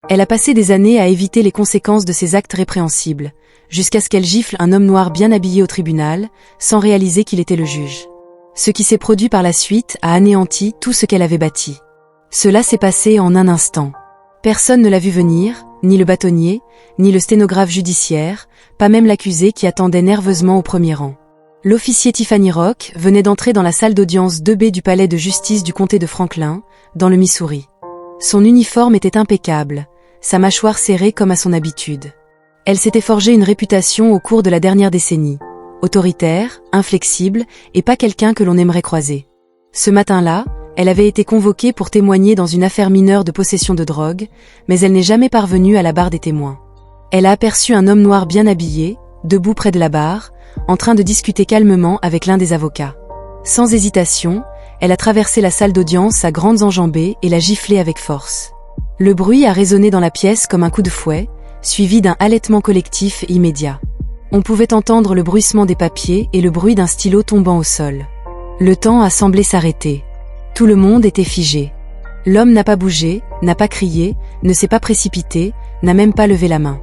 Elle a passé des années à éviter les conséquences de ses actes répréhensibles, jusqu'à ce qu'elle gifle un homme noir bien habillé au tribunal, sans réaliser qu'il était le juge. Ce qui s'est produit par la suite a anéanti tout ce qu'elle avait bâti. Cela s'est passé en un instant. Personne ne l'a vu venir, ni le bâtonnier, ni le sténographe judiciaire, pas même l'accusé qui attendait nerveusement au premier rang. L'officier Tiffany Rock venait d'entrer dans la salle d'audience 2B du palais de justice du comté de Franklin, dans le Missouri. Son uniforme était impeccable, sa mâchoire serrée comme à son habitude. Elle s'était forgé une réputation au cours de la dernière décennie. Autoritaire, inflexible, et pas quelqu'un que l'on aimerait croiser. Ce matin-là, elle avait été convoquée pour témoigner dans une affaire mineure de possession de drogue, mais elle n'est jamais parvenue à la barre des témoins. Elle a aperçu un homme noir bien habillé, debout près de la barre, en train de discuter calmement avec l'un des avocats. Sans hésitation, elle a traversé la salle d'audience à grandes enjambées et l'a giflé avec force. Le bruit a résonné dans la pièce comme un coup de fouet, suivi d'un halètement collectif et immédiat. On pouvait entendre le bruissement des papiers et le bruit d'un stylo tombant au sol. Le temps a semblé s'arrêter. Tout le monde était figé. L'homme n'a pas bougé, n'a pas crié, ne s'est pas précipité, n'a même pas levé la main.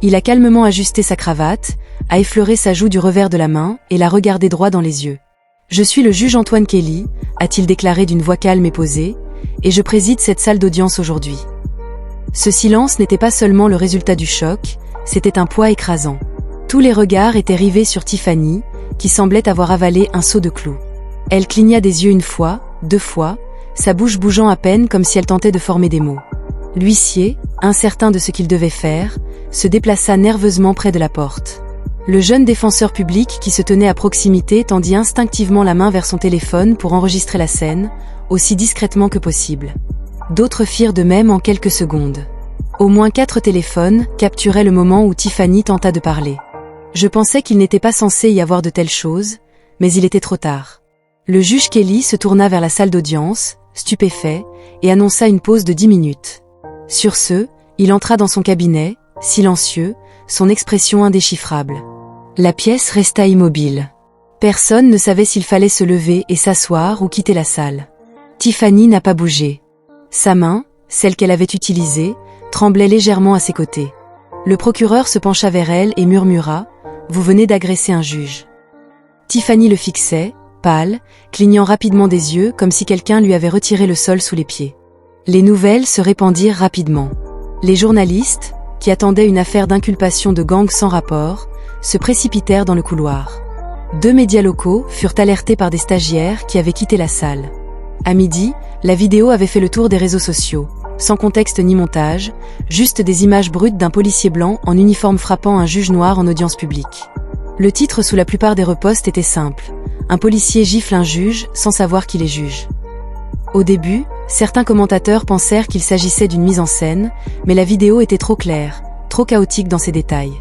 Il a calmement ajusté sa cravate, a effleuré sa joue du revers de la main et l'a regardé droit dans les yeux. « Je suis le juge Antoine Kelly », a-t-il déclaré d'une voix calme et posée, « et je préside cette salle d'audience aujourd'hui. » Ce silence n'était pas seulement le résultat du choc, c'était un poids écrasant. Tous les regards étaient rivés sur Tiffany, qui semblait avoir avalé un seau de clous. Elle cligna des yeux une fois, 2 fois, sa bouche bougeant à peine comme si elle tentait de former des mots. L'huissier, incertain de ce qu'il devait faire, se déplaça nerveusement près de la porte. Le jeune défenseur public qui se tenait à proximité tendit instinctivement la main vers son téléphone pour enregistrer la scène, aussi discrètement que possible. D'autres firent de même en quelques secondes. Au moins 4 téléphones capturaient le moment où Tiffany tenta de parler. Je pensais qu'il n'était pas censé y avoir de telles choses, mais il était trop tard. Le juge Kelly se tourna vers la salle d'audience, stupéfait, et annonça une pause de 10 minutes. Sur ce, il entra dans son cabinet, silencieux, son expression indéchiffrable. La pièce resta immobile. Personne ne savait s'il fallait se lever et s'asseoir ou quitter la salle. Tiffany n'a pas bougé. Sa main, celle qu'elle avait utilisée, tremblait légèrement à ses côtés. Le procureur se pencha vers elle et murmura « Vous venez d'agresser un juge ». Tiffany le fixait, pâle, clignant rapidement des yeux comme si quelqu'un lui avait retiré le sol sous les pieds. Les nouvelles se répandirent rapidement. Les journalistes, qui attendaient une affaire d'inculpation de gang sans rapport, se précipitèrent dans le couloir. 2 médias locaux furent alertés par des stagiaires qui avaient quitté la salle. À midi, la vidéo avait fait le tour des réseaux sociaux, sans contexte ni montage, juste des images brutes d'un policier blanc en uniforme frappant un juge noir en audience publique. Le titre sous la plupart des reposts était simple. Un policier gifle un juge sans savoir qu'il est juge. Au début, certains commentateurs pensèrent qu'il s'agissait d'une mise en scène, mais la vidéo était trop claire, trop chaotique dans ses détails.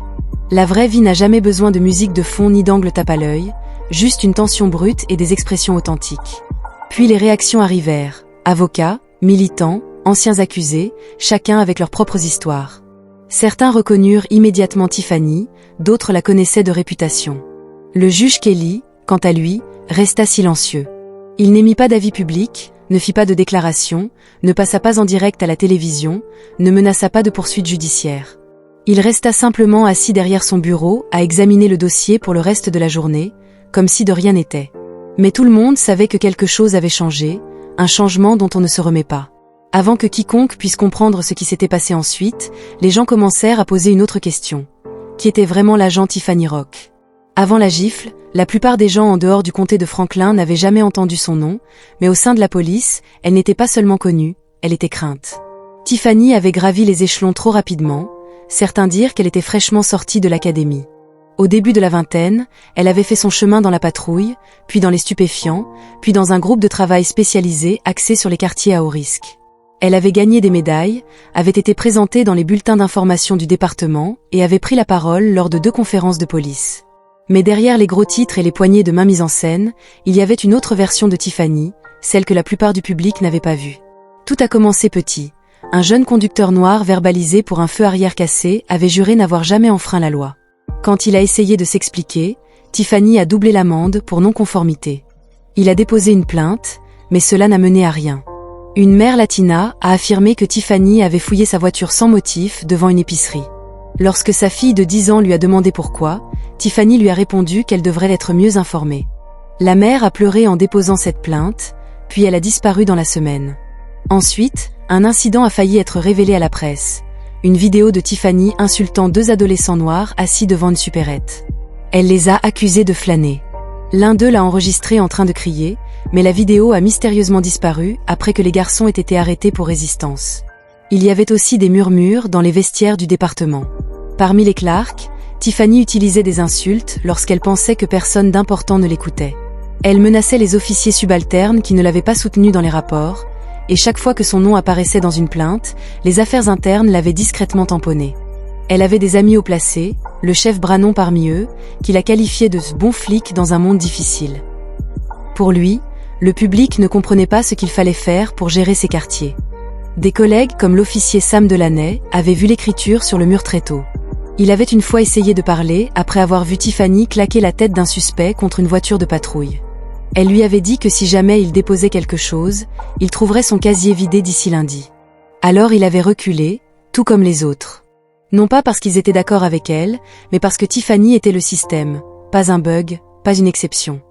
La vraie vie n'a jamais besoin de musique de fond ni d'angle tape à l'œil, juste une tension brute et des expressions authentiques. Puis les réactions arrivèrent, avocats, militants, anciens accusés, chacun avec leurs propres histoires. Certains reconnurent immédiatement Tiffany, d'autres la connaissaient de réputation. Le juge Kelly, quant à lui, resta silencieux. Il n'émit pas d'avis public, ne fit pas de déclaration, ne passa pas en direct à la télévision, ne menaça pas de poursuites judiciaires. Il resta simplement assis derrière son bureau à examiner le dossier pour le reste de la journée, comme si de rien n'était. Mais tout le monde savait que quelque chose avait changé, un changement dont on ne se remet pas. Avant que quiconque puisse comprendre ce qui s'était passé ensuite, les gens commencèrent à poser une autre question. Qui était vraiment l'agent Tiffany Rock ? Avant la gifle, la plupart des gens en dehors du comté de Franklin n'avaient jamais entendu son nom, mais au sein de la police, elle n'était pas seulement connue, elle était crainte. Tiffany avait gravi les échelons trop rapidement, certains dirent qu'elle était fraîchement sortie de l'académie. Au début de la vingtaine, elle avait fait son chemin dans la patrouille, puis dans les stupéfiants, puis dans un groupe de travail spécialisé axé sur les quartiers à haut risque. Elle avait gagné des médailles, avait été présentée dans les bulletins d'information du département et avait pris la parole lors de 2 conférences de police. Mais derrière les gros titres et les poignées de main mises en scène, il y avait une autre version de Tiffany, celle que la plupart du public n'avait pas vue. Tout a commencé petit. Un jeune conducteur noir verbalisé pour un feu arrière cassé avait juré n'avoir jamais enfreint la loi. Quand il a essayé de s'expliquer, Tiffany a doublé l'amende pour non-conformité. Il a déposé une plainte, mais cela n'a mené à rien. Une mère latina a affirmé que Tiffany avait fouillé sa voiture sans motif devant une épicerie. Lorsque sa fille de 10 ans lui a demandé pourquoi, Tiffany lui a répondu qu'elle devrait être mieux informée. La mère a pleuré en déposant cette plainte, puis elle a disparu dans la semaine. Ensuite, un incident a failli être révélé à la presse. Une vidéo de Tiffany insultant 2 adolescents noirs assis devant une supérette. Elle les a accusés de flâner. L'un d'eux l'a enregistré en train de crier, mais la vidéo a mystérieusement disparu après que les garçons aient été arrêtés pour résistance. Il y avait aussi des murmures dans les vestiaires du département. Parmi les Clark, Tiffany utilisait des insultes lorsqu'elle pensait que personne d'important ne l'écoutait. Elle menaçait les officiers subalternes qui ne l'avaient pas soutenue dans les rapports, et chaque fois que son nom apparaissait dans une plainte, les affaires internes l'avaient discrètement tamponné. Elle avait des amis haut placés, le chef Brannon parmi eux, qui la qualifiait de « bon flic dans un monde difficile ». Pour lui, le public ne comprenait pas ce qu'il fallait faire pour gérer ses quartiers. Des collègues comme l'officier Sam Delaney avaient vu l'écriture sur le mur très tôt. Il avait une fois essayé de parler après avoir vu Tiffany claquer la tête d'un suspect contre une voiture de patrouille. Elle lui avait dit que si jamais il déposait quelque chose, il trouverait son casier vidé d'ici lundi. Alors il avait reculé, tout comme les autres. Non pas parce qu'ils étaient d'accord avec elle, mais parce que Tiffany était le système, pas un bug, pas une exception.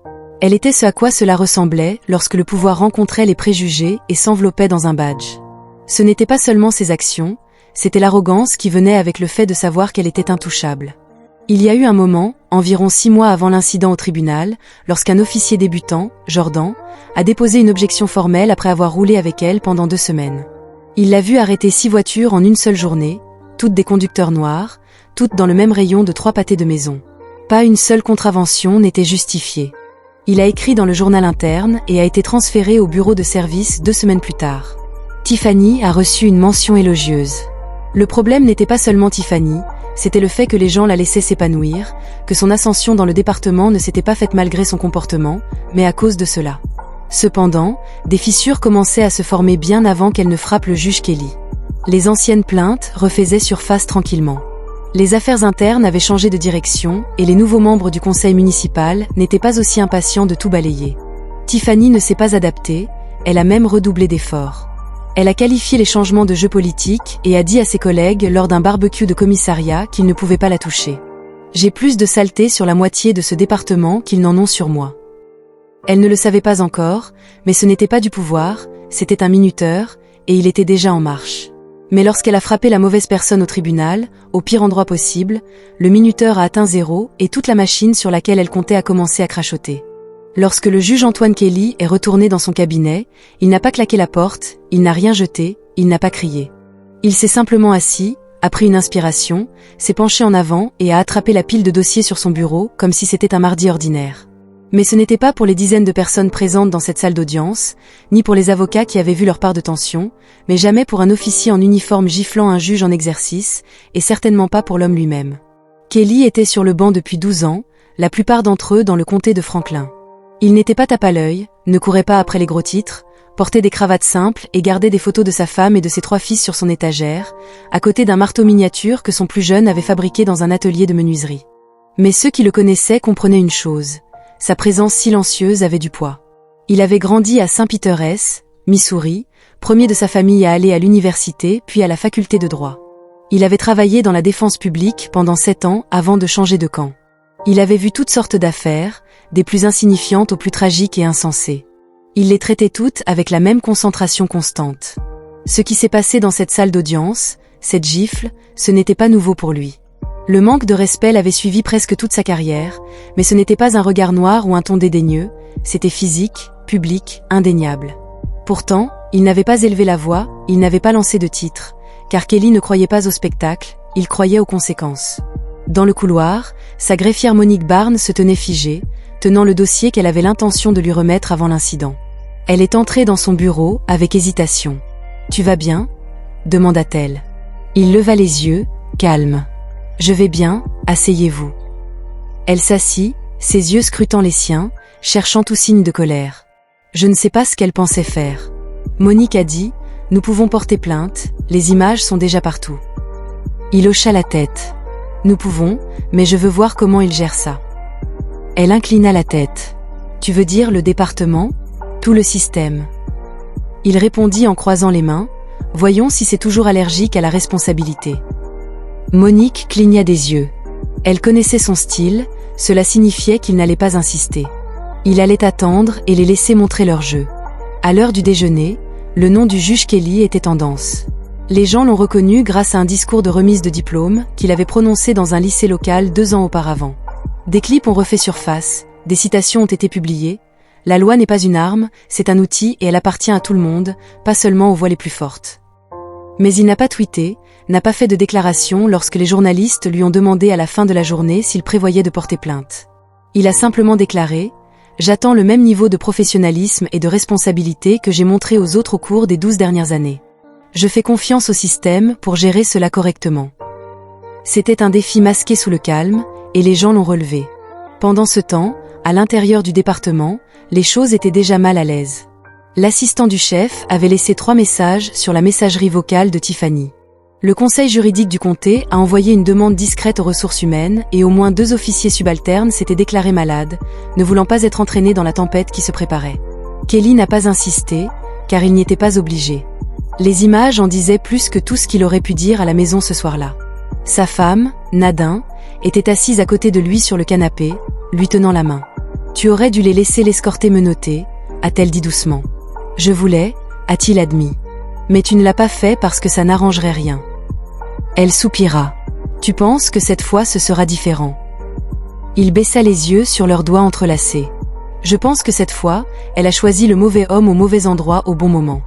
Elle était ce à quoi cela ressemblait lorsque le pouvoir rencontrait les préjugés et s'enveloppait dans un badge. Ce n'était pas seulement ses actions, c'était l'arrogance qui venait avec le fait de savoir qu'elle était intouchable. Il y a eu un moment, environ 6 mois avant l'incident au tribunal, lorsqu'un officier débutant, Jordan, a déposé une objection formelle après avoir roulé avec elle pendant 2 semaines. Il l'a vu arrêter 6 voitures en une seule journée, toutes des conducteurs noirs, toutes dans le même rayon de 3 pâtés de maison. Pas une seule contravention n'était justifiée. Il a écrit dans le journal interne et a été transféré au bureau de service 2 semaines plus tard. Tiffany a reçu une mention élogieuse. Le problème n'était pas seulement Tiffany, c'était le fait que les gens la laissaient s'épanouir, que son ascension dans le département ne s'était pas faite malgré son comportement, mais à cause de cela. Cependant, des fissures commençaient à se former bien avant qu'elle ne frappe le juge Kelly. Les anciennes plaintes refaisaient surface tranquillement. Les affaires internes avaient changé de direction et les nouveaux membres du conseil municipal n'étaient pas aussi impatients de tout balayer. Tiffany ne s'est pas adaptée, elle a même redoublé d'efforts. Elle a qualifié les changements de jeu politique et a dit à ses collègues lors d'un barbecue de commissariat qu'ils ne pouvaient pas la toucher. « J'ai plus de saleté sur la moitié de ce département qu'ils n'en ont sur moi. » Elle ne le savait pas encore, mais ce n'était pas du pouvoir, c'était un minuteur, et il était déjà en marche. Mais lorsqu'elle a frappé la mauvaise personne au tribunal, au pire endroit possible, le minuteur a atteint 0 et toute la machine sur laquelle elle comptait a commencé à crachoter. Lorsque le juge Antoine Kelly est retourné dans son cabinet, il n'a pas claqué la porte, il n'a rien jeté, il n'a pas crié. Il s'est simplement assis, a pris une inspiration, s'est penché en avant et a attrapé la pile de dossiers sur son bureau comme si c'était un mardi ordinaire. Mais ce n'était pas pour les dizaines de personnes présentes dans cette salle d'audience, ni pour les avocats qui avaient vu leur part de tension, mais jamais pour un officier en uniforme giflant un juge en exercice, et certainement pas pour l'homme lui-même. Kelly était sur le banc depuis 12 ans, la plupart d'entre eux dans le comté de Franklin. Il n'était pas tape à l'œil, ne courait pas après les gros titres, portait des cravates simples et gardait des photos de sa femme et de ses 3 fils sur son étagère, à côté d'un marteau miniature que son plus jeune avait fabriqué dans un atelier de menuiserie. Mais ceux qui le connaissaient comprenaient une chose, sa présence silencieuse avait du poids. Il avait grandi à Saint Peter, Missouri, premier de sa famille à aller à l'université puis à la faculté de droit. Il avait travaillé dans la défense publique pendant 7 ans avant de changer de camp. Il avait vu toutes sortes d'affaires, des plus insignifiantes aux plus tragiques et insensées. Il les traitait toutes avec la même concentration constante. Ce qui s'est passé dans cette salle d'audience, cette gifle, ce n'était pas nouveau pour lui. Le manque de respect l'avait suivi presque toute sa carrière, mais ce n'était pas un regard noir ou un ton dédaigneux, c'était physique, public, indéniable. Pourtant, il n'avait pas élevé la voix, il n'avait pas lancé de titre, car Kelly ne croyait pas au spectacle, il croyait aux conséquences. Dans le couloir, sa greffière Monique Barnes se tenait figée, tenant le dossier qu'elle avait l'intention de lui remettre avant l'incident. Elle est entrée dans son bureau avec hésitation. « Tu vas bien ?» demanda-t-elle. Il leva les yeux, calme. « Je vais bien, asseyez-vous. » Elle s'assit, ses yeux scrutant les siens, cherchant tout signe de colère. Je ne sais pas ce qu'elle pensait faire. Monique a dit, « Nous pouvons porter plainte, les images sont déjà partout. » Il hocha la tête. « Nous pouvons, mais je veux voir comment il gère ça. » Elle inclina la tête. « Tu veux dire le département ? Tout le système ? » Il répondit en croisant les mains, « Voyons si c'est toujours allergique à la responsabilité. » Monique cligna des yeux. Elle connaissait son style, cela signifiait qu'il n'allait pas insister. Il allait attendre et les laisser montrer leur jeu. À l'heure du déjeuner, le nom du juge Kelly était en danse. Les gens l'ont reconnu grâce à un discours de remise de diplôme qu'il avait prononcé dans un lycée local 2 ans auparavant. Des clips ont refait surface, des citations ont été publiées. La loi n'est pas une arme, c'est un outil et elle appartient à tout le monde, pas seulement aux voix les plus fortes. Mais il n'a pas tweeté, n'a pas fait de déclaration lorsque les journalistes lui ont demandé à la fin de la journée s'il prévoyait de porter plainte. Il a simplement déclaré « J'attends le même niveau de professionnalisme et de responsabilité que j'ai montré aux autres au cours des 12 dernières années. Je fais confiance au système pour gérer cela correctement. » C'était un défi masqué sous le calme, et les gens l'ont relevé. Pendant ce temps, à l'intérieur du département, les choses étaient déjà mal à l'aise. L'assistant du chef avait laissé 3 messages sur la messagerie vocale de Tiffany. Le conseil juridique du comté a envoyé une demande discrète aux ressources humaines et au moins 2 officiers subalternes s'étaient déclarés malades, ne voulant pas être entraînés dans la tempête qui se préparait. Kelly n'a pas insisté, car il n'y était pas obligé. Les images en disaient plus que tout ce qu'il aurait pu dire à la maison ce soir-là. Sa femme, Nadine, était assise à côté de lui sur le canapé, lui tenant la main. « Tu aurais dû les laisser l'escorter menotter », a-t-elle dit doucement. « Je voulais », a-t-il admis. « Mais tu ne l'as pas fait parce que ça n'arrangerait rien. » Elle soupira. « Tu penses que cette fois ce sera différent ?» Il baissa les yeux sur leurs doigts entrelacés. « Je pense que cette fois, elle a choisi le mauvais homme au mauvais endroit au bon moment. »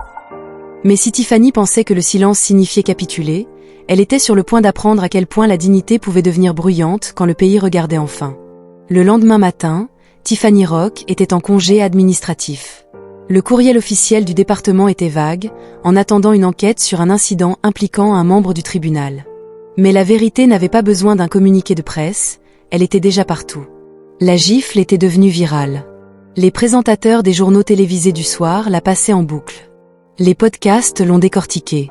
Mais si Tiffany pensait que le silence signifiait capituler, elle était sur le point d'apprendre à quel point la dignité pouvait devenir bruyante quand le pays regardait enfin. Le lendemain matin, Tiffany Rock était en congé administratif. Le courriel officiel du département était vague, en attendant une enquête sur un incident impliquant un membre du tribunal. Mais la vérité n'avait pas besoin d'un communiqué de presse, elle était déjà partout. La gifle était devenue virale. Les présentateurs des journaux télévisés du soir la passaient en boucle. Les podcasts l'ont décortiquée.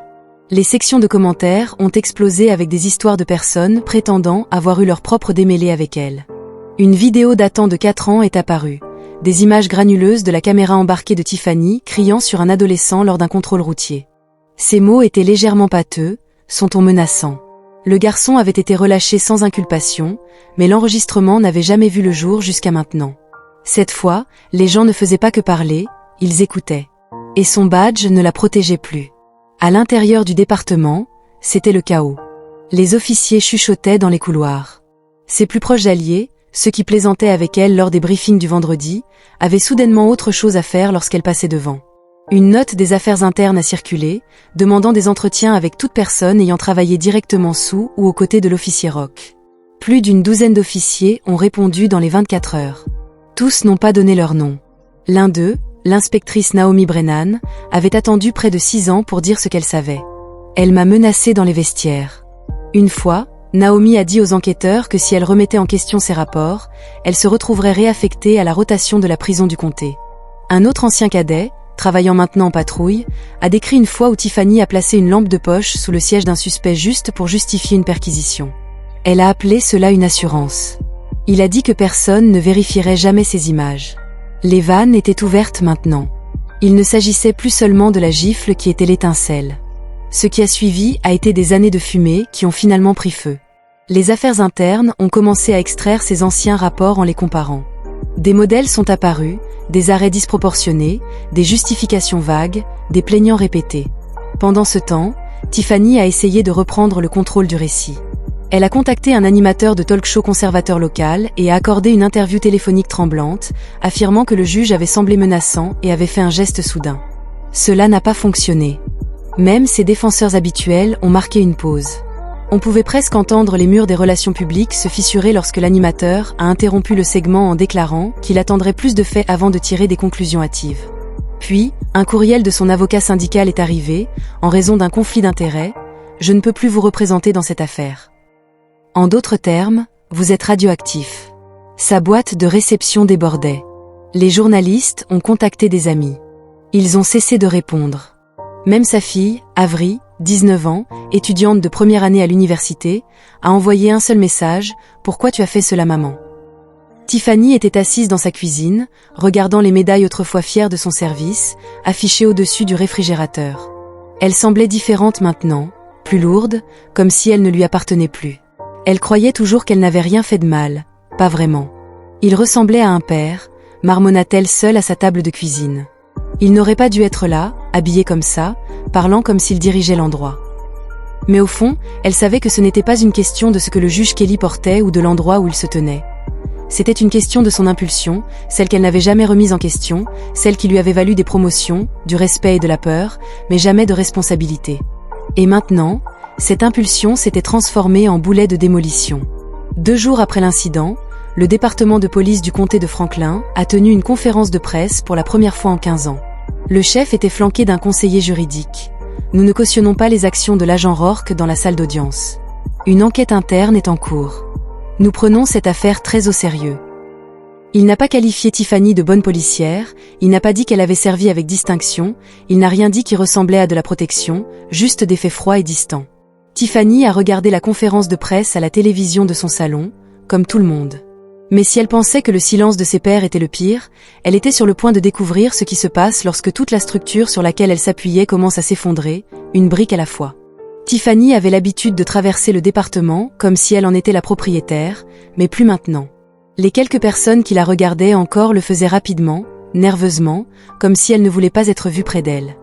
Les sections de commentaires ont explosé avec des histoires de personnes prétendant avoir eu leur propre démêlé avec elle. Une vidéo datant de 4 ans est apparue. Des images granuleuses de la caméra embarquée de Tiffany criant sur un adolescent lors d'un contrôle routier. Ces mots étaient légèrement pâteux, son ton menaçant. Le garçon avait été relâché sans inculpation, mais l'enregistrement n'avait jamais vu le jour jusqu'à maintenant. Cette fois, les gens ne faisaient pas que parler, ils écoutaient. Et son badge ne la protégeait plus. À l'intérieur du département, c'était le chaos. Les officiers chuchotaient dans les couloirs. Ses plus proches alliés, ceux qui plaisantaient avec elle lors des briefings du vendredi, avaient soudainement autre chose à faire lorsqu'elle passait devant. Une note des affaires internes a circulé, demandant des entretiens avec toute personne ayant travaillé directement sous ou aux côtés de l'officier Rock. Plus d'une douzaine d'officiers ont répondu dans les 24 heures. Tous n'ont pas donné leur nom. L'un d'eux, l'inspectrice Naomi Brennan, avait attendu près de 6 ans pour dire ce qu'elle savait. Elle m'a menacée dans les vestiaires. Une fois, Naomi a dit aux enquêteurs que si elle remettait en question ses rapports, elle se retrouverait réaffectée à la rotation de la prison du comté. Un autre ancien cadet, travaillant maintenant en patrouille, a décrit une fois où Tiffany a placé une lampe de poche sous le siège d'un suspect juste pour justifier une perquisition. Elle a appelé cela une assurance. Il a dit que personne ne vérifierait jamais ces images. Les vannes étaient ouvertes maintenant. Il ne s'agissait plus seulement de la gifle qui était l'étincelle. Ce qui a suivi a été des années de fumée qui ont finalement pris feu. Les affaires internes ont commencé à extraire ces anciens rapports en les comparant. Des modèles sont apparus, des arrêts disproportionnés, des justifications vagues, des plaignants répétés. Pendant ce temps, Tiffany a essayé de reprendre le contrôle du récit. Elle a contacté un animateur de talk-show conservateur local et a accordé une interview téléphonique tremblante, affirmant que le juge avait semblé menaçant et avait fait un geste soudain. Cela n'a pas fonctionné. Même ses défenseurs habituels ont marqué une pause. On pouvait presque entendre les murs des relations publiques se fissurer lorsque l'animateur a interrompu le segment en déclarant qu'il attendrait plus de faits avant de tirer des conclusions hâtives. Puis, un courriel de son avocat syndical est arrivé, en raison d'un conflit d'intérêts. « Je ne peux plus vous représenter dans cette affaire. En d'autres termes, vous êtes radioactif. » Sa boîte de réception débordait. Les journalistes ont contacté des amis. Ils ont cessé de répondre. Même sa fille, Avery, 19 ans, étudiante de première année à l'université, a envoyé un seul message « Pourquoi tu as fait cela, maman ?» Tiffany était assise dans sa cuisine, regardant les médailles autrefois fières de son service, affichées au-dessus du réfrigérateur. Elle semblait différente maintenant, plus lourde, comme si elle ne lui appartenait plus. Elle croyait toujours qu'elle n'avait rien fait de mal, pas vraiment. Il ressemblait à un père, marmonna-t-elle seule à sa table de cuisine. Il n'aurait pas dû être là, habillé comme ça, parlant comme s'il dirigeait l'endroit. Mais au fond, elle savait que ce n'était pas une question de ce que le juge Kelly portait ou de l'endroit où il se tenait. C'était une question de son impulsion, celle qu'elle n'avait jamais remise en question, celle qui lui avait valu des promotions, du respect et de la peur, mais jamais de responsabilité. Et maintenant, cette impulsion s'était transformée en boulet de démolition. 2 jours après l'incident, le département de police du comté de Franklin a tenu une conférence de presse pour la première fois en 15 ans. Le chef était flanqué d'un conseiller juridique. Nous ne cautionnons pas les actions de l'agent Rourke dans la salle d'audience. Une enquête interne est en cours. Nous prenons cette affaire très au sérieux. Il n'a pas qualifié Tiffany de bonne policière, il n'a pas dit qu'elle avait servi avec distinction, il n'a rien dit qui ressemblait à de la protection, juste des faits froids et distants. Tiffany a regardé la conférence de presse à la télévision de son salon, comme tout le monde. Mais si elle pensait que le silence de ses pairs était le pire, elle était sur le point de découvrir ce qui se passe lorsque toute la structure sur laquelle elle s'appuyait commence à s'effondrer, une brique à la fois. Tiffany avait l'habitude de traverser le département comme si elle en était la propriétaire, mais plus maintenant. Les quelques personnes qui la regardaient encore le faisaient rapidement, nerveusement, comme si elle ne voulait pas être vue près d'elle.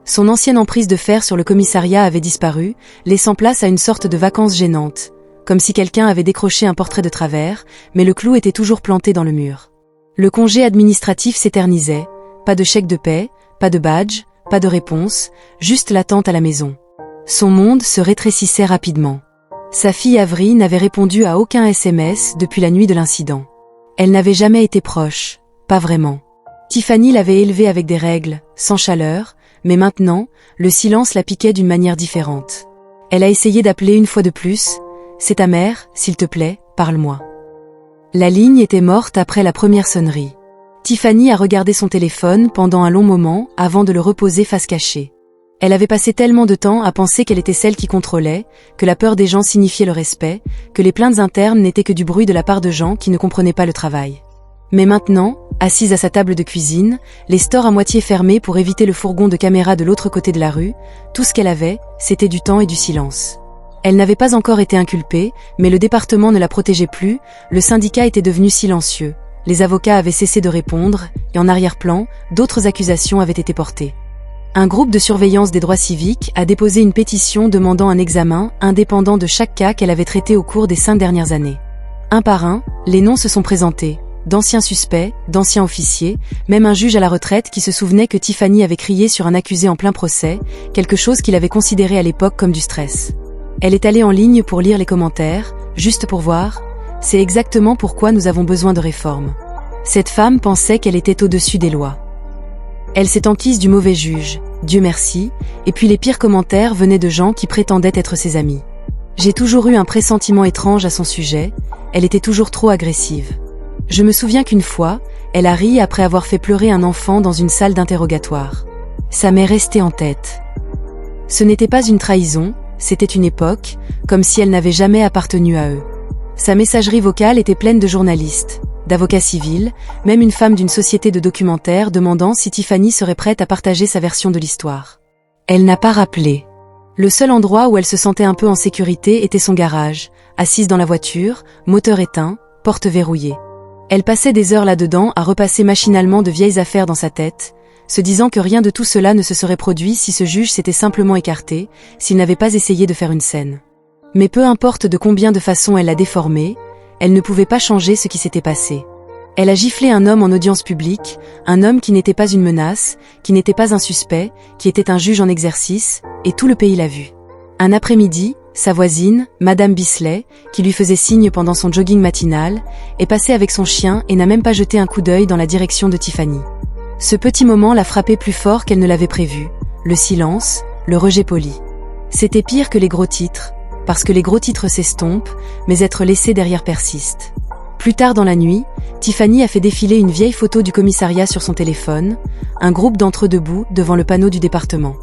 Son ancienne emprise de fer sur le commissariat avait disparu, laissant place à une sorte de vacances gênantes, comme si quelqu'un avait décroché un portrait de travers, mais le clou était toujours planté dans le mur. Le congé administratif s'éternisait, pas de chèque de paie, pas de badge, pas de réponse, juste l'attente à la maison. Son monde se rétrécissait rapidement. Sa fille Avery n'avait répondu à aucun SMS depuis la nuit de l'incident. Elle n'avait jamais été proche, pas vraiment. Tiffany l'avait élevée avec des règles, sans chaleur, mais maintenant, le silence la piquait d'une manière différente. Elle a essayé d'appeler une fois de plus. « C'est ta mère, s'il te plaît, parle-moi. » La ligne était morte après la première sonnerie. Tiffany a regardé son téléphone pendant un long moment avant de le reposer face cachée. Elle avait passé tellement de temps à penser qu'elle était celle qui contrôlait, que la peur des gens signifiait le respect, que les plaintes internes n'étaient que du bruit de la part de gens qui ne comprenaient pas le travail. Mais maintenant, assise à sa table de cuisine, les stores à moitié fermés pour éviter le fourgon de caméra de l'autre côté de la rue, tout ce qu'elle avait, c'était du temps et du silence. Elle n'avait pas encore été inculpée, mais le département ne la protégeait plus, le syndicat était devenu silencieux, les avocats avaient cessé de répondre, et en arrière-plan, d'autres accusations avaient été portées. Un groupe de surveillance des droits civiques a déposé une pétition demandant un examen indépendant de chaque cas qu'elle avait traité au cours des 5 dernières années. Un par un, les noms se sont présentés, d'anciens suspects, d'anciens officiers, même un juge à la retraite qui se souvenait que Tiffany avait crié sur un accusé en plein procès, quelque chose qu'il avait considéré à l'époque comme du stress. Elle est allée en ligne pour lire les commentaires, juste pour voir. C'est exactement pourquoi nous avons besoin de réformes. Cette femme pensait qu'elle était au-dessus des lois. Elle s'est enquise du mauvais juge, Dieu merci, et puis les pires commentaires venaient de gens qui prétendaient être ses amis. J'ai toujours eu un pressentiment étrange à son sujet, elle était toujours trop agressive. Je me souviens qu'une fois, elle a ri après avoir fait pleurer un enfant dans une salle d'interrogatoire. Ça m'est resté en tête. Ce n'était pas une trahison, c'était une époque, comme si elle n'avait jamais appartenu à eux. Sa messagerie vocale était pleine de journalistes, d'avocats civils, même une femme d'une société de documentaires demandant si Tiffany serait prête à partager sa version de l'histoire. Elle n'a pas rappelé. Le seul endroit où elle se sentait un peu en sécurité était son garage, assise dans la voiture, moteur éteint, porte verrouillée. Elle passait des heures là-dedans à repasser machinalement de vieilles affaires dans sa tête, se disant que rien de tout cela ne se serait produit si ce juge s'était simplement écarté, s'il n'avait pas essayé de faire une scène. Mais peu importe de combien de façons elle l'a déformé, elle ne pouvait pas changer ce qui s'était passé. Elle a giflé un homme en audience publique, un homme qui n'était pas une menace, qui n'était pas un suspect, qui était un juge en exercice, et tout le pays l'a vu. Un après-midi, sa voisine, Madame Bisley, qui lui faisait signe pendant son jogging matinal, est passée avec son chien et n'a même pas jeté un coup d'œil dans la direction de Tiffany. Ce petit moment l'a frappée plus fort qu'elle ne l'avait prévu, le silence, le rejet poli. C'était pire que les gros titres, parce que les gros titres s'estompent, mais être laissé derrière persiste. Plus tard dans la nuit, Tiffany a fait défiler une vieille photo du commissariat sur son téléphone, un groupe d'entre eux debout devant le panneau du département.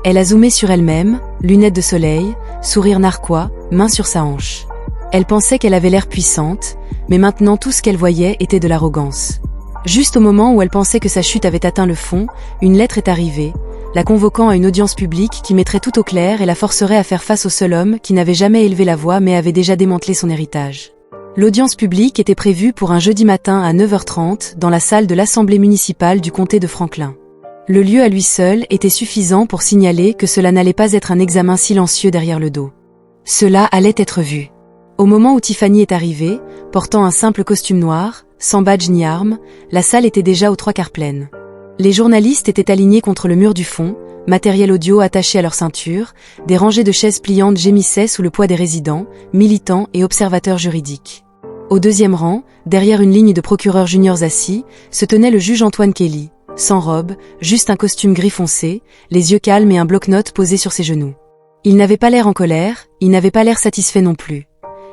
Elle a zoomé sur elle-même, lunettes de soleil, sourire narquois, main sur sa hanche. Elle pensait qu'elle avait l'air puissante, mais maintenant tout ce qu'elle voyait était de l'arrogance. Juste au moment où elle pensait que sa chute avait atteint le fond, une lettre est arrivée, la convoquant à une audience publique qui mettrait tout au clair et la forcerait à faire face au seul homme qui n'avait jamais élevé la voix mais avait déjà démantelé son héritage. L'audience publique était prévue pour un jeudi matin à 9h30 dans la salle de l'Assemblée municipale du comté de Franklin. Le lieu à lui seul était suffisant pour signaler que cela n'allait pas être un examen silencieux derrière le dos. Cela allait être vu. Au moment où Tiffany est arrivée, portant un simple costume noir, sans badge ni arme, la salle était déjà aux 3/4 pleine. Les journalistes étaient alignés contre le mur du fond, matériel audio attaché à leur ceinture, des rangées de chaises pliantes gémissaient sous le poids des résidents, militants et observateurs juridiques. Au deuxième rang, derrière une ligne de procureurs juniors assis, se tenait le juge Antoine Kelly, sans robe, juste un costume gris foncé, les yeux calmes et un bloc-notes posé sur ses genoux. Il n'avait pas l'air en colère, il n'avait pas l'air satisfait non plus.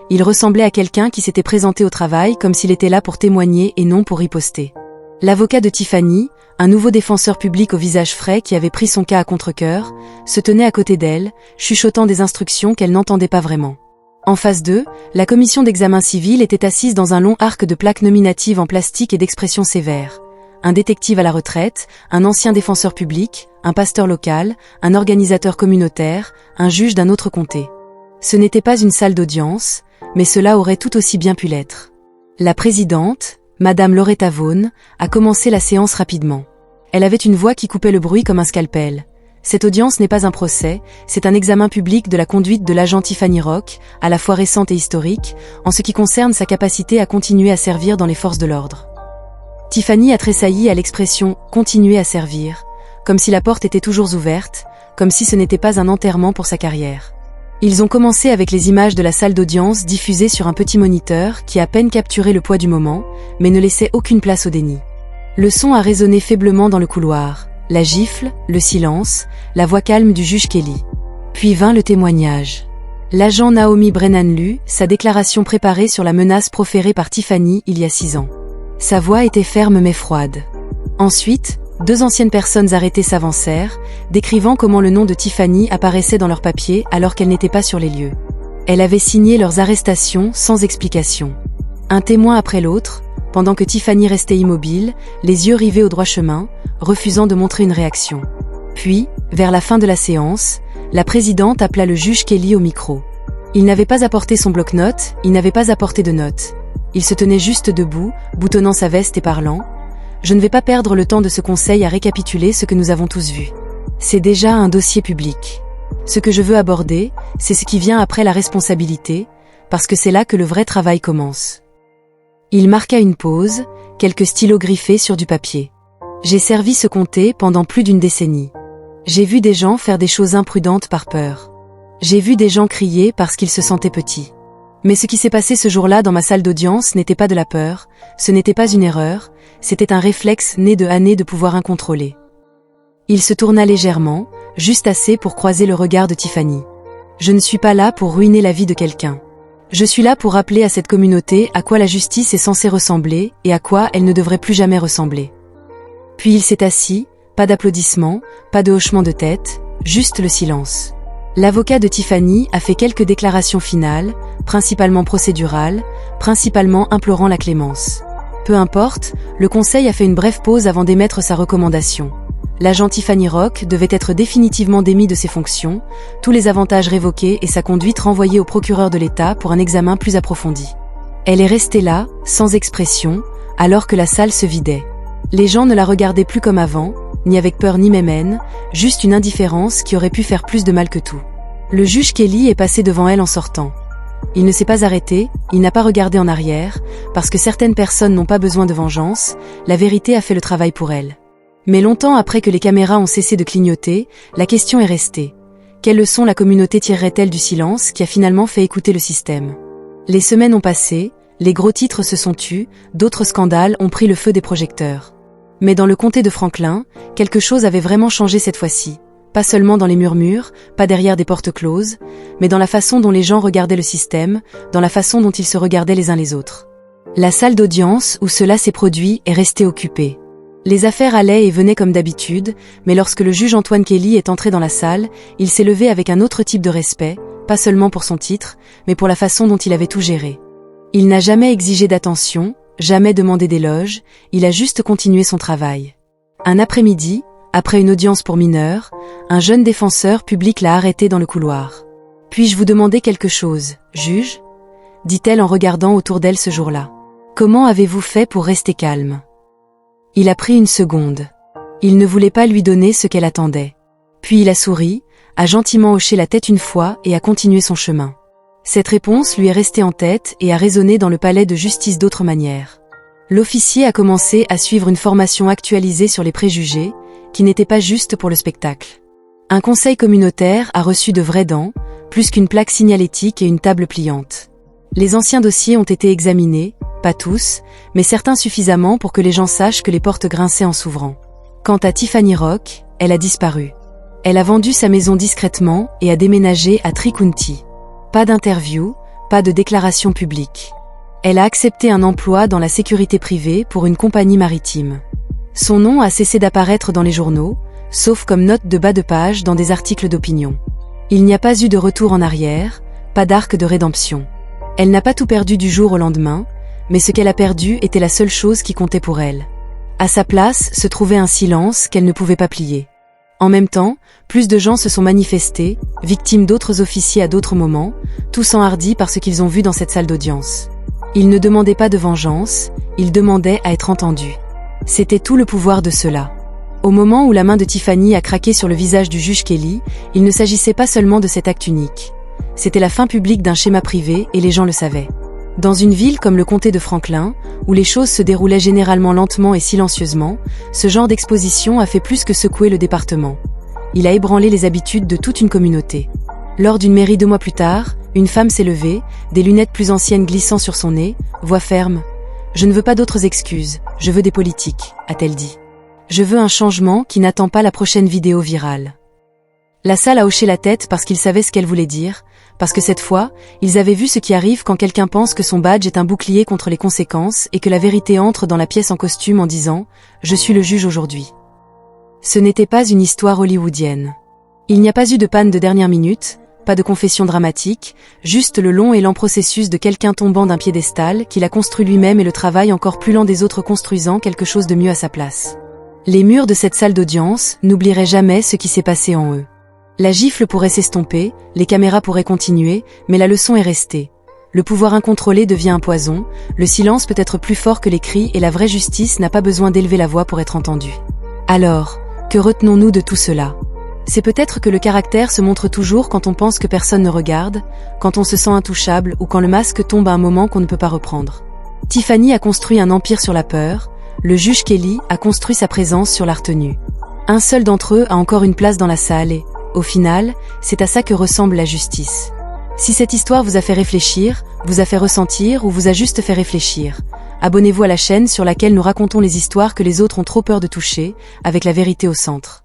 Il ressemblait à quelqu'un qui s'était présenté au travail comme s'il était là pour témoigner et non pour riposter. L'avocat de Tiffany, un nouveau défenseur public au visage frais qui avait pris son cas à contre-cœur, se tenait à côté d'elle, chuchotant des instructions qu'elle n'entendait pas vraiment. En face d'eux, la commission d'examen civil était assise dans un long arc de plaques nominatives en plastique et d'expressions sévères. Un détective à la retraite, un ancien défenseur public, un pasteur local, un organisateur communautaire, un juge d'un autre comté. Ce n'était pas une salle d'audience, mais cela aurait tout aussi bien pu l'être. La présidente, Madame Loretta Vaughn, a commencé la séance rapidement. Elle avait une voix qui coupait le bruit comme un scalpel. Cette audience n'est pas un procès, c'est un examen public de la conduite de l'agent Tiffany Rock, à la fois récente et historique, en ce qui concerne sa capacité à continuer à servir dans les forces de l'ordre. Tiffany a tressailli à l'expression « continuer à servir », comme si la porte était toujours ouverte, comme si ce n'était pas un enterrement pour sa carrière. Ils ont commencé avec les images de la salle d'audience diffusées sur un petit moniteur qui à peine capturait le poids du moment, mais ne laissait aucune place au déni. Le son a résonné faiblement dans le couloir, la gifle, le silence, la voix calme du juge Kelly. Puis vint le témoignage. L'agent Naomi Brennan lut sa déclaration préparée sur la menace proférée par Tiffany il y a 6 ans. Sa voix était ferme mais froide. Ensuite, 2 anciennes personnes arrêtées s'avancèrent, décrivant comment le nom de Tiffany apparaissait dans leurs papiers alors qu'elle n'était pas sur les lieux. Elle avait signé leurs arrestations sans explication. Un témoin après l'autre, pendant que Tiffany restait immobile, les yeux rivés au droit chemin, refusant de montrer une réaction. Puis, vers la fin de la séance, la présidente appela le juge Kelly au micro. Il n'avait pas apporté son bloc-notes, il n'avait pas apporté de notes. Il se tenait juste debout, boutonnant sa veste et parlant. « Je ne vais pas perdre le temps de ce conseil à récapituler ce que nous avons tous vu. C'est déjà un dossier public. Ce que je veux aborder, c'est ce qui vient après la responsabilité, parce que c'est là que le vrai travail commence. » Il marqua une pause, quelques stylos griffés sur du papier. J'ai servi ce comté pendant plus d'1 décennie. J'ai vu des gens faire des choses imprudentes par peur. J'ai vu des gens crier parce qu'ils se sentaient petits. Mais ce qui s'est passé ce jour-là dans ma salle d'audience n'était pas de la peur, ce n'était pas une erreur, c'était un réflexe né de années de pouvoir incontrôlé. Il se tourna légèrement, juste assez pour croiser le regard de Tiffany. Je ne suis pas là pour ruiner la vie de quelqu'un. Je suis là pour rappeler à cette communauté à quoi la justice est censée ressembler et à quoi elle ne devrait plus jamais ressembler. Puis il s'est assis, pas d'applaudissements, pas de hochement de tête, juste le silence. L'avocat de Tiffany a fait quelques déclarations finales, principalement procédurales, principalement implorant la clémence. Peu importe, le conseil a fait une brève pause avant d'émettre sa recommandation. L'agent Tiffany Rock devait être définitivement démis de ses fonctions, tous les avantages révoqués et sa conduite renvoyée au procureur de l'État pour un examen plus approfondi. Elle est restée là, sans expression, alors que la salle se vidait. Les gens ne la regardaient plus comme avant, ni avec peur ni même haine, juste une indifférence qui aurait pu faire plus de mal que tout. Le juge Kelly est passé devant elle en sortant. Il ne s'est pas arrêté, il n'a pas regardé en arrière, parce que certaines personnes n'ont pas besoin de vengeance, la vérité a fait le travail pour elle. Mais longtemps après que les caméras ont cessé de clignoter, la question est restée. Quelle leçon la communauté tirerait-elle du silence qui a finalement fait écouter le système? Les semaines ont passé, les gros titres se sont tus, d'autres scandales ont pris le feu des projecteurs. Mais dans le comté de Franklin, quelque chose avait vraiment changé cette fois-ci. Pas seulement dans les murmures, pas derrière des portes closes, mais dans la façon dont les gens regardaient le système, dans la façon dont ils se regardaient les uns les autres. La salle d'audience où cela s'est produit est restée occupée. Les affaires allaient et venaient comme d'habitude, mais lorsque le juge Antoine Kelly est entré dans la salle, il s'est levé avec un autre type de respect, pas seulement pour son titre, mais pour la façon dont il avait tout géré. Il n'a jamais exigé d'attention, jamais demandé d'éloge, il a juste continué son travail. Un après-midi, après une audience pour mineurs, un jeune défenseur public l'a arrêté dans le couloir. « Puis-je vous demander quelque chose, juge ?» dit-elle en regardant autour d'elle ce jour-là. « Comment avez-vous fait pour rester calme ?» Il a pris une seconde. Il ne voulait pas lui donner ce qu'elle attendait. Puis il a souri, a gentiment hoché la tête une fois et a continué son chemin. Cette réponse lui est restée en tête et a résonné dans le palais de justice d'autres manières. L'officier a commencé à suivre une formation actualisée sur les préjugés, qui n'était pas juste pour le spectacle. Un conseil communautaire a reçu de vraies dents, plus qu'une plaque signalétique et une table pliante. Les anciens dossiers ont été examinés, pas tous, mais certains suffisamment pour que les gens sachent que les portes grinçaient en s'ouvrant. Quant à Tiffany Rock, elle a disparu. Elle a vendu sa maison discrètement et a déménagé à Tri-County. Pas d'interview, pas de déclaration publique. Elle a accepté un emploi dans la sécurité privée pour une compagnie maritime. Son nom a cessé d'apparaître dans les journaux, sauf comme note de bas de page dans des articles d'opinion. Il n'y a pas eu de retour en arrière, pas d'arc de rédemption. Elle n'a pas tout perdu du jour au lendemain, mais ce qu'elle a perdu était la seule chose qui comptait pour elle. À sa place se trouvait un silence qu'elle ne pouvait pas plier. En même temps, plus de gens se sont manifestés, victimes d'autres officiers à d'autres moments, tous enhardis par ce qu'ils ont vu dans cette salle d'audience. Ils ne demandaient pas de vengeance, ils demandaient à être entendus. C'était tout le pouvoir de cela. Au moment où la main de Tiffany a craqué sur le visage du juge Kelly, il ne s'agissait pas seulement de cet acte unique. C'était la fin publique d'un schéma privé et les gens le savaient. Dans une ville comme le comté de Franklin, où les choses se déroulaient généralement lentement et silencieusement, ce genre d'exposition a fait plus que secouer le département. Il a ébranlé les habitudes de toute une communauté. Lors d'une mairie 2 mois plus tard, une femme s'est levée, des lunettes plus anciennes glissant sur son nez, voix ferme. « Je ne veux pas d'autres excuses, je veux des politiques », a-t-elle dit. « Je veux un changement qui n'attend pas la prochaine vidéo virale. » La salle a hoché la tête parce qu'ils savaient ce qu'elle voulait dire, parce que cette fois, ils avaient vu ce qui arrive quand quelqu'un pense que son badge est un bouclier contre les conséquences et que la vérité entre dans la pièce en costume en disant « Je suis le juge aujourd'hui ». Ce n'était pas une histoire hollywoodienne. Il n'y a pas eu de panne de dernière minute, pas de confession dramatique, juste le long et lent processus de quelqu'un tombant d'un piédestal qu'il a construit lui-même et le travail encore plus lent des autres construisant quelque chose de mieux à sa place. Les murs de cette salle d'audience n'oublieraient jamais ce qui s'est passé en eux. La gifle pourrait s'estomper, les caméras pourraient continuer, mais la leçon est restée. Le pouvoir incontrôlé devient un poison, le silence peut être plus fort que les cris et la vraie justice n'a pas besoin d'élever la voix pour être entendue. Alors, que retenons-nous de tout cela ? C'est peut-être que le caractère se montre toujours quand on pense que personne ne regarde, quand on se sent intouchable ou quand le masque tombe à un moment qu'on ne peut pas reprendre. Tiffany a construit un empire sur la peur, le juge Kelly a construit sa présence sur la retenue. Un seul d'entre eux a encore une place dans la salle et, au final, c'est à ça que ressemble la justice. Si cette histoire vous a fait réfléchir, vous a fait ressentir ou vous a juste fait réfléchir, abonnez-vous à la chaîne sur laquelle nous racontons les histoires que les autres ont trop peur de toucher, avec la vérité au centre.